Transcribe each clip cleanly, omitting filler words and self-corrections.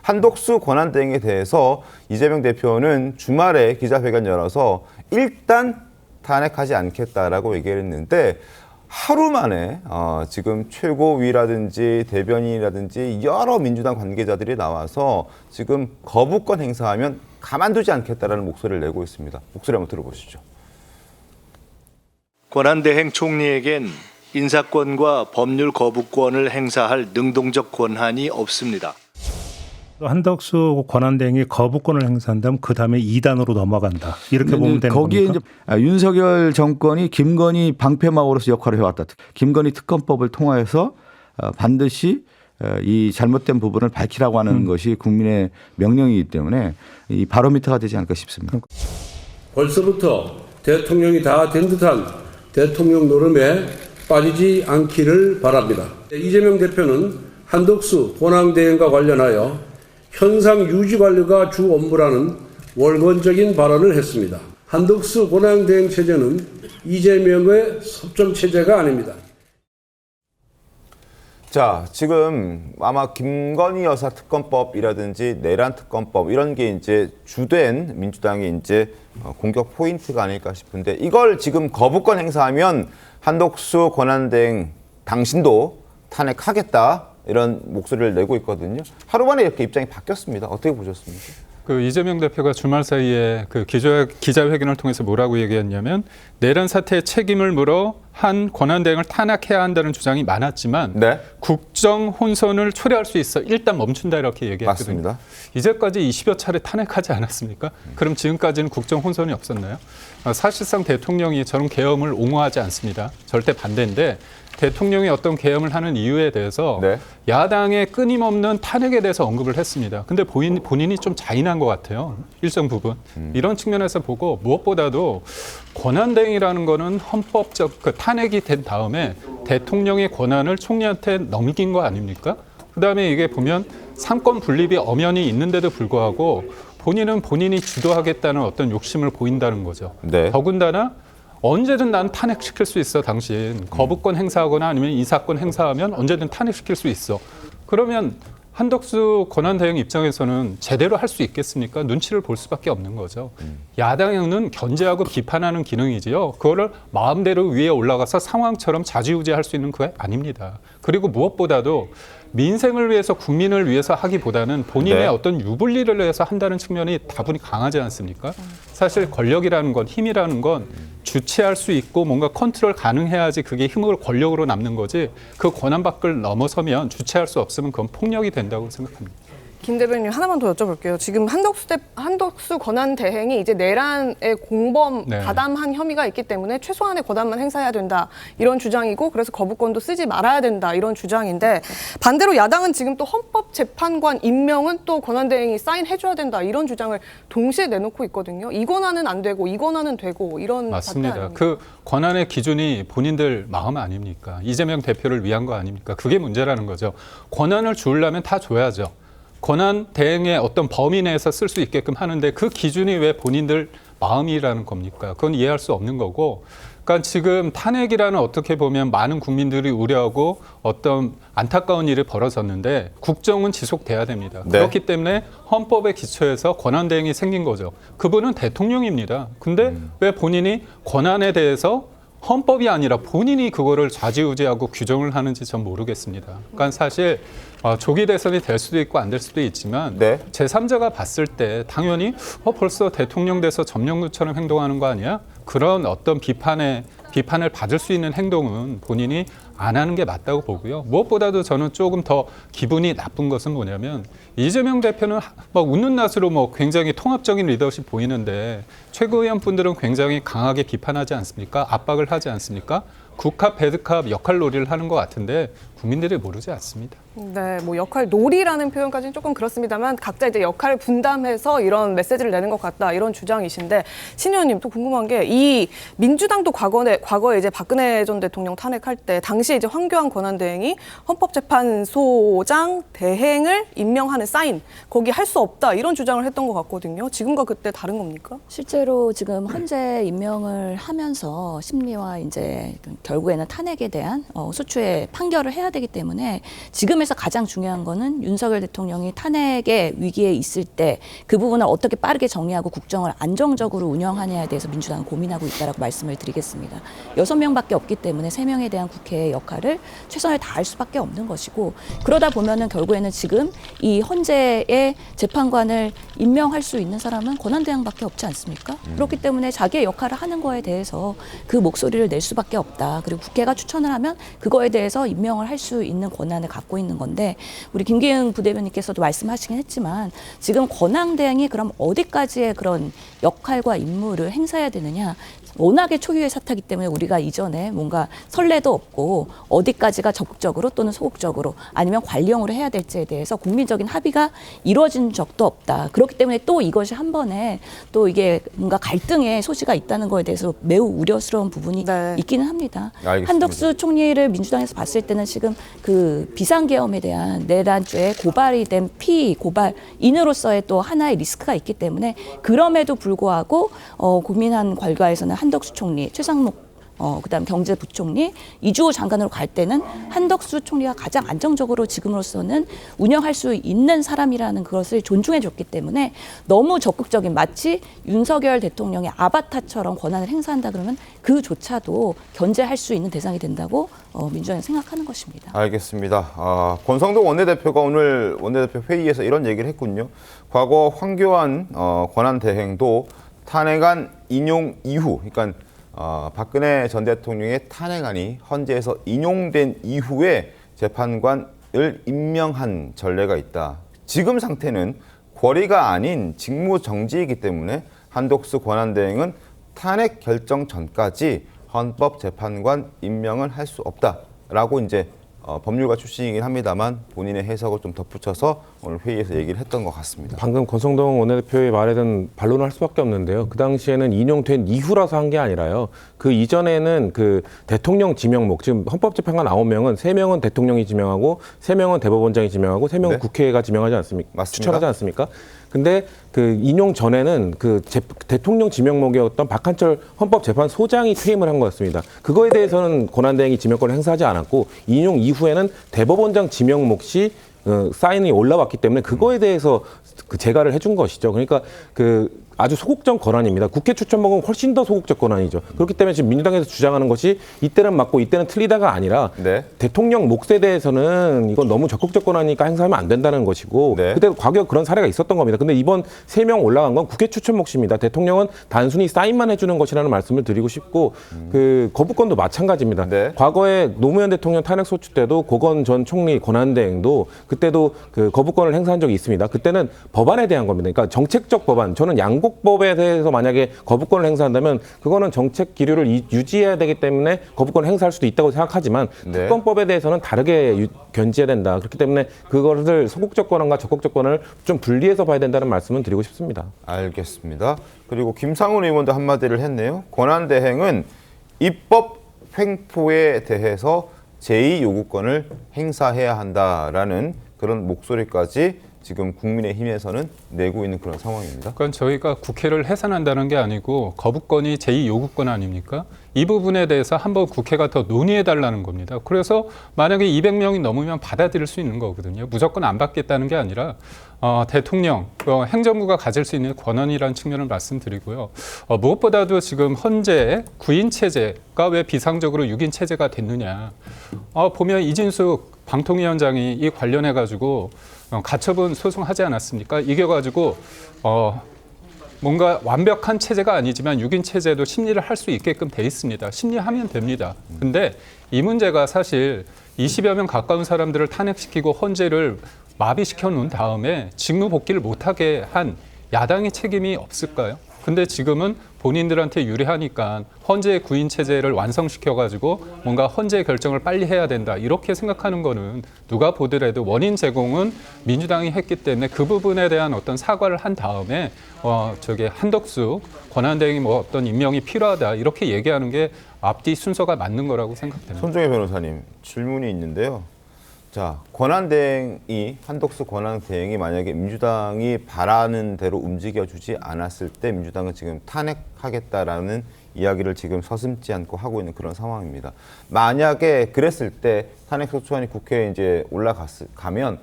한덕수 권한대행에 대해서 이재명 대표는 주말에 기자회견 열어서 일단 탄핵하지 않겠다라고 얘기를 했는데 하루 만에 지금 최고위라든지 대변인이라든지 여러 민주당 관계자들이 나와서 지금 거부권 행사하면 가만두지 않겠다라는 목소리를 내고 있습니다. 목소리 한번 들어보시죠. 권한대행 총리에겐 인사권과 법률 거부권을 행사할 능동적 권한이 없습니다. 한덕수 권한대행이 거부권을 행사한다면 그 다음에 2단으로 넘어간다. 이렇게 보면 되는 거기에 겁니까? 이제 윤석열 정권이 김건희 방패막으로서 역할을 해왔다. 김건희 특검법을 통하여서 반드시 이 잘못된 부분을 밝히라고 하는 것이 국민의 명령이기 때문에 이 바로미터가 되지 않을까 싶습니다. 벌써부터 대통령이 다 된 듯한 대통령 노름에 빠지지 않기를 바랍니다. 이재명 대표는 한덕수 권한대행과 관련하여 현상 유지 관리가 주 업무라는 월권적인 발언을 했습니다. 한덕수 권한대행 체제는 이재명의 섭정 체제가 아닙니다. 자, 지금 아마 김건희 여사 특검법이라든지 내란 특검법 이런 게 이제 주된 민주당의 이제 공격 포인트가 아닐까 싶은데 이걸 지금 거부권 행사하면 한덕수 권한대행 당신도 탄핵하겠다 이런 목소리를 내고 있거든요. 하루 만에 이렇게 입장이 바뀌었습니다. 어떻게 보셨습니까? 그 이재명 대표가 주말 사이에 그 기자회견을 통해서 뭐라고 얘기했냐면 내란 사태의 책임을 물어 한 권한대행을 탄핵해야 한다는 주장이 많았지만 네. 국정 혼선을 초래할 수 있어 일단 멈춘다 이렇게 얘기했거든요. 맞습니다. 이제까지 20여 차례 탄핵하지 않았습니까? 그럼 지금까지는 국정 혼선이 없었나요? 사실상 대통령이 저런 계엄을 옹호하지 않습니다. 절대 반대인데 대통령이 어떤 계엄을 하는 이유에 대해서 네. 야당의 끊임없는 탄핵에 대해서 언급을 했습니다. 근데 본인이 좀 잔인한 것 같아요. 일정 부분. 이런 측면에서 보고 무엇보다도 권한대행이라는 거는 헌법적 그 탄핵이 된 다음에 대통령의 권한을 총리한테 넘긴 거 아닙니까? 그다음에 이게 보면 상권 분립이 엄연히 있는데도 불구하고 본인은 본인이 주도하겠다는 어떤 욕심을 보인다는 거죠. 네. 더군다나 언제든 난 탄핵시킬 수 있어, 당신. 거부권 행사하거나 아니면 인사권 행사하면 언제든 탄핵시킬 수 있어. 그러면 한덕수 권한대행 입장에서는 제대로 할 수 있겠습니까? 눈치를 볼 수밖에 없는 거죠. 야당은 견제하고 비판하는 기능이지요. 그거를 마음대로 위에 올라가서 상황처럼 좌지우지할 수 있는 그게 아닙니다. 그리고 무엇보다도 민생을 위해서 국민을 위해서 하기보다는 본인의 네. 어떤 유불리를 위해서 한다는 측면이 다분히 강하지 않습니까? 사실 권력이라는 건 힘이라는 건 주체할 수 있고 뭔가 컨트롤 가능해야지 그게 힘으로 권력으로 남는 거지 그 권한 밖을 넘어서면 주체할 수 없으면 그건 폭력이 된다고 생각합니다. 김 대변인 하나만 더 여쭤볼게요. 지금 한덕수 권한대행이 이제 내란의 공범 네. 가담한 혐의가 있기 때문에 최소한의 권한만 행사해야 된다 이런 주장이고 그래서 거부권도 쓰지 말아야 된다 이런 주장인데 반대로 야당은 지금 또 헌법재판관 임명은 또 권한대행이 사인해줘야 된다 이런 주장을 동시에 내놓고 있거든요. 이 권한은 안 되고 이 권한은 되고 이런 맞습니다. 사태 아닙니까? 그 권한의 기준이 본인들 마음 아닙니까? 이재명 대표를 위한 거 아닙니까? 그게 문제라는 거죠. 권한을 주려면 다 줘야죠. 권한 대행의 어떤 범위 내에서 쓸 수 있게끔 하는데 그 기준이 왜 본인들 마음이라는 겁니까? 그건 이해할 수 없는 거고. 그러니까 지금 탄핵이라는 어떻게 보면 많은 국민들이 우려하고 어떤 안타까운 일이 벌어졌는데 국정은 지속돼야 됩니다. 네. 그렇기 때문에 헌법의 기초에서 권한 대행이 생긴 거죠. 그분은 대통령입니다. 근데 왜 본인이 권한에 대해서 헌법이 아니라 본인이 그거를 좌지우지하고 규정을 하는지 전 모르겠습니다. 그러니까 사실 조기 대선이 될 수도 있고 안 될 수도 있지만 네. 제3자가 봤을 때 당연히 벌써 대통령 돼서 점령군처럼 행동하는 거 아니야? 그런 어떤 비판을 받을 수 있는 행동은 본인이 안 하는 게 맞다고 보고요. 무엇보다도 저는 조금 더 기분이 나쁜 것은 뭐냐면 이재명 대표는 막 웃는 낯으로 굉장히 통합적인 리더십 보이는데 최고위원분들은 굉장히 강하게 비판하지 않습니까? 압박을 하지 않습니까? 굿캅, 배드캅 역할놀이를 하는 것 같은데 국민들이 모르지 않습니다. 네, 뭐 역할 놀이라는 표현까지는 조금 그렇습니다만 각자 이제 역할을 분담해서 이런 메시지를 내는 것 같다 이런 주장이신데 신 의원님 또 궁금한 게 이 민주당도 과거에 이제 박근혜 전 대통령 탄핵할 때 당시 이제 황교안 권한대행이 헌법재판소장 대행을 임명하는 사인 거기 할 수 없다 이런 주장을 했던 것 같거든요. 지금과 그때 다른 겁니까? 실제로 지금 헌재 임명을 하면서 심리와 이제 결국에는 탄핵에 대한 수추의 판결을 해야 되기 때문에 지금의 점에서 가장 중요한 거는 윤석열 대통령이 탄핵의 위기에 있을 때 그 부분을 어떻게 빠르게 정리하고 국정을 안정적으로 운영하냐에 대해서 민주당은 고민하고 있다라고 말씀을 드리겠습니다. 6명밖에 없기 때문에 3명에 대한 국회의 역할을 최선을 다할 수밖에 없는 것이고, 그러다 보면은 결국에는 지금 이 헌재의 재판관을 임명할 수 있는 사람은 권한대행밖에 없지 않습니까? 그렇기 때문에 자기의 역할을 하는 거에 대해서 그 목소리를 낼 수밖에 없다. 그리고 국회가 추천을 하면 그거에 대해서 임명을 할 수 있는 권한을 갖고 있는 건데, 우리 김기흥 부대변인께서도 말씀하시긴 했지만 지금 권한대행이 그럼 어디까지의 그런 역할과 임무를 행사해야 되느냐, 워낙에 초유의 사태이기 때문에 우리가 이전에 뭔가 선례도 없고 어디까지가 적극적으로 또는 소극적으로 아니면 관리형으로 해야 될지에 대해서 국민적인 합의가 이루어진 적도 없다. 그렇기 때문에 또 이것이 한 번에 또 이게 뭔가 갈등의 소지가 있다는 거에 대해서 매우 우려스러운 부분이 네. 있기는 합니다. 알겠습니다. 한덕수 총리를 민주당에서 봤을 때는 지금 그 비상계엄에 대한 내란죄에 고발이 된 피고발인으로서의 또 하나의 리스크가 있기 때문에, 그럼에도 불구하고 고민한 결과에서는 한덕수 총리, 최상목 그다음 경제부총리, 이주호 장관으로 갈 때는 한덕수 총리가 가장 안정적으로 지금으로서는 운영할 수 있는 사람이라는 것을 존중해 줬기 때문에 너무 적극적인, 마치 윤석열 대통령의 아바타처럼 권한을 행사한다 그러면 그조차도 견제할 수 있는 대상이 된다고 민주당이 생각하는 것입니다. 알겠습니다. 권성동 원내대표가 오늘 원내대표 회의에서 이런 얘기를 했군요. 과거 황교안 권한대행도 탄핵안 인용 이후, 그러니까 박근혜 전 대통령의 탄핵안이 헌재에서 인용된 이후에 재판관을 임명한 전례가 있다. 지금 상태는 권리가 아닌 직무 정지이기 때문에 한덕수 권한대행은 탄핵 결정 전까지 헌법재판관 임명을 할 수 없다라고 이제 법률가 출신이긴 합니다만 본인의 해석을 좀 덧붙여서 오늘 회의에서 얘기를 했던 것 같습니다. 방금 권성동 원내대표의 말에는 반론을 할 수밖에 없는데요. 그 당시에는 인용된 이후라서 한 게 아니라요. 그 이전에는 그 대통령 지명목, 지금 헌법재판관 9명은 3명은 대통령이 지명하고 3명은 대법원장이 지명하고 3명은 네. 국회가 지명하지 않습니까? 맞습니다. 추천하지 않습니까? 근데 그 인용 전에는 그 대통령 지명목이었던 박한철 헌법재판소장이 퇴임을 한 거였습니다. 그거에 대해서는 권한대행이 지명권을 행사하지 않았고, 인용 이후에는 대법원장 지명목 시 사인이 올라왔기 때문에 그거에 대해서 그 재가를 해준 것이죠. 그러니까 그 아주 소극적 권한입니다. 국회 추천목은 훨씬 더 소극적 권한이죠. 그렇기 때문에 지금 민주당에서 주장하는 것이 이때는 맞고 이때는 틀리다가 아니라 네. 대통령 몫에 대해서는 이건 너무 적극적 권한이니까 행사하면 안 된다는 것이고, 네. 그때 과거에 그런 사례가 있었던 겁니다. 근데 이번 3명 올라간 건 국회 추천 몫입니다. 대통령은 단순히 사인만 해주는 것이라는 말씀을 드리고 싶고, 그 거부권도 마찬가지입니다. 네. 과거에 노무현 대통령 탄핵 소추 때도 고건 전 총리 권한대행도 그때도 그 거부권을 행사한 적이 있습니다. 그때는 법안에 대한 겁니다. 그러니까 정책적 법안, 저는 양곡법에 대해서 만약에 거부권을 행사한다면 그거는 정책 기류를 유지해야 되기 때문에 거부권을 행사할 수도 있다고 생각하지만, 네. 특검법에 대해서는 다르게 견지해야 된다. 그렇기 때문에 그것을 소극적 권한과 적극적 권한을 좀 분리해서 봐야 된다는 말씀을 드리고 싶습니다. 알겠습니다. 그리고 김상훈 의원도 한마디를 했네요. 권한대행은 입법 횡포에 대해서 제2요구권을 행사해야 한다라는 그런 목소리까지 지금 국민의힘에서는 내고 있는 그런 상황입니다. 그건 저희가 국회를 해산한다는 게 아니고 거부권이 제2요구권 아닙니까? 이 부분에 대해서 한번 국회가 더 논의해달라는 겁니다. 그래서 만약에 200명이 넘으면 받아들일 수 있는 거거든요. 무조건 안 받겠다는 게 아니라 대통령, 행정부가 가질 수 있는 권한이라는 측면을 말씀드리고요. 무엇보다도 지금 헌재 9인 체제가 왜 비상적으로 6인 체제가 됐느냐. 보면 이진숙 방통위원장이 이 관련해가지고 가처분 소송하지 않았습니까? 이겨가지고 뭔가 완벽한 체제가 아니지만 6인 체제도 심리를 할 수 있게끔 돼 있습니다. 심리하면 됩니다. 근데 이 문제가 사실 20여 명 가까운 사람들을 탄핵시키고 헌재를 마비시켜 놓은 다음에 직무 복귀를 못하게 한 야당의 책임이 없을까요? 근데 지금은 본인들한테 유리하니까 헌재 9인 체제를 완성시켜가지고 뭔가 헌재 결정을 빨리 해야 된다. 이렇게 생각하는 거는 누가 보더라도 원인 제공은 민주당이 했기 때문에 그 부분에 대한 어떤 사과를 한 다음에 한덕수 권한대행이 뭐 어떤 임명이 필요하다. 이렇게 얘기하는 게 앞뒤 순서가 맞는 거라고 생각됩니다. 손정혜 변호사님, 질문이 있는데요. 자, 권한대행이, 한덕수 권한대행이 만약에 민주당이 바라는 대로 움직여주지 않았을 때 민주당은 지금 탄핵하겠다라는 이야기를 지금 서슴지 않고 하고 있는 그런 상황입니다. 만약에 그랬을 때 탄핵소추안이 국회에 이제 가면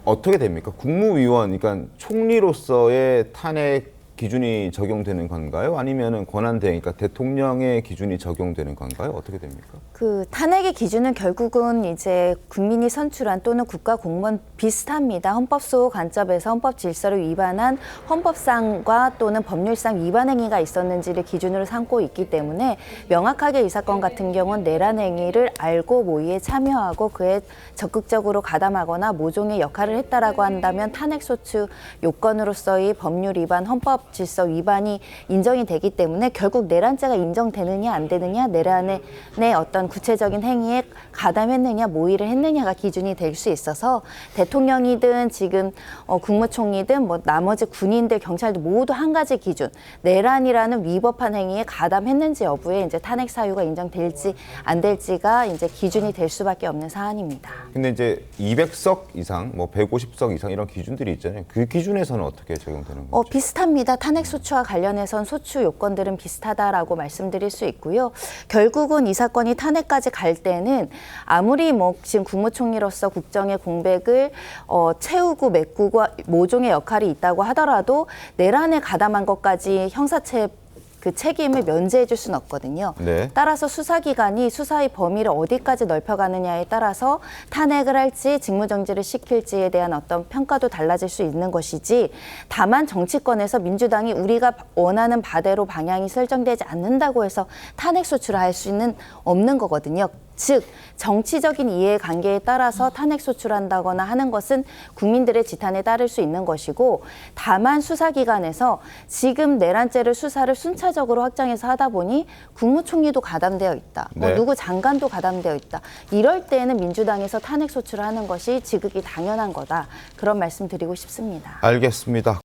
어떻게 됩니까? 국무위원, 그러니까 총리로서의 탄핵 기준이 적용되는 건가요? 아니면은 권한대행, 그러니까 대통령의 기준이 적용되는 건가요? 어떻게 됩니까? 그 탄핵의 기준은 결국은 이제 국민이 선출한 또는 국가 공무원 비슷합니다. 헌법소 관점에서 헌법 질서를 위반한 헌법상과 또는 법률상 위반 행위가 있었는지를 기준으로 삼고 있기 때문에 명확하게 이 사건 같은 경우는 내란 행위를 알고 모의에 참여하고 그에 적극적으로 가담하거나 모종의 역할을 했다라고 한다면 탄핵소추 요건으로서의 법률 위반, 헌법 질서 위반이 인정이 되기 때문에 결국 내란죄가 인정되느냐 안 되느냐, 내란의 어떤 구체적인 행위에 가담했느냐, 모의를 했느냐가 기준이 될 수 있어서 대통령이든 지금 국무총리든 뭐 나머지 군인들, 경찰들 모두 한 가지 기준, 내란이라는 위법한 행위에 가담했는지 여부에 이제 탄핵 사유가 인정될지 안 될지가 이제 기준이 될 수밖에 없는 사안입니다. 근데 이제 200석 이상, 뭐 150석 이상 이런 기준들이 있잖아요. 그 기준에서는 어떻게 적용되는 거죠? 비슷합니다. 탄핵 소추와 관련해선 소추 요건들은 비슷하다라고 말씀드릴 수 있고요. 결국은 이 사건이 탄핵까지 갈 때는 아무리 뭐 지금 국무총리로서 국정의 공백을 채우고 메꾸고 모종의 역할이 있다고 하더라도 내란에 가담한 것까지 형사처 그 책임을 면제해 줄 수는 없거든요. 네. 따라서 수사기관이 수사의 범위를 어디까지 넓혀가느냐에 따라서 탄핵을 할지 직무정지를 시킬지에 대한 어떤 평가도 달라질 수 있는 것이지, 다만 정치권에서 민주당이 우리가 원하는 바대로 방향이 설정되지 않는다고 해서 탄핵 소추를 할 수는 없는 거거든요. 즉 정치적인 이해관계에 따라서 탄핵 소추한다거나 하는 것은 국민들의 지탄에 따를 수 있는 것이고, 다만 수사기관에서 지금 내란죄를 수사를 순차적으로 확장해서 하다 보니 국무총리도 가담되어 있다, 네. 누구 장관도 가담되어 있다, 이럴 때는 민주당에서 탄핵 소추를 하는 것이 지극히 당연한 거다, 그런 말씀 드리고 싶습니다. 알겠습니다.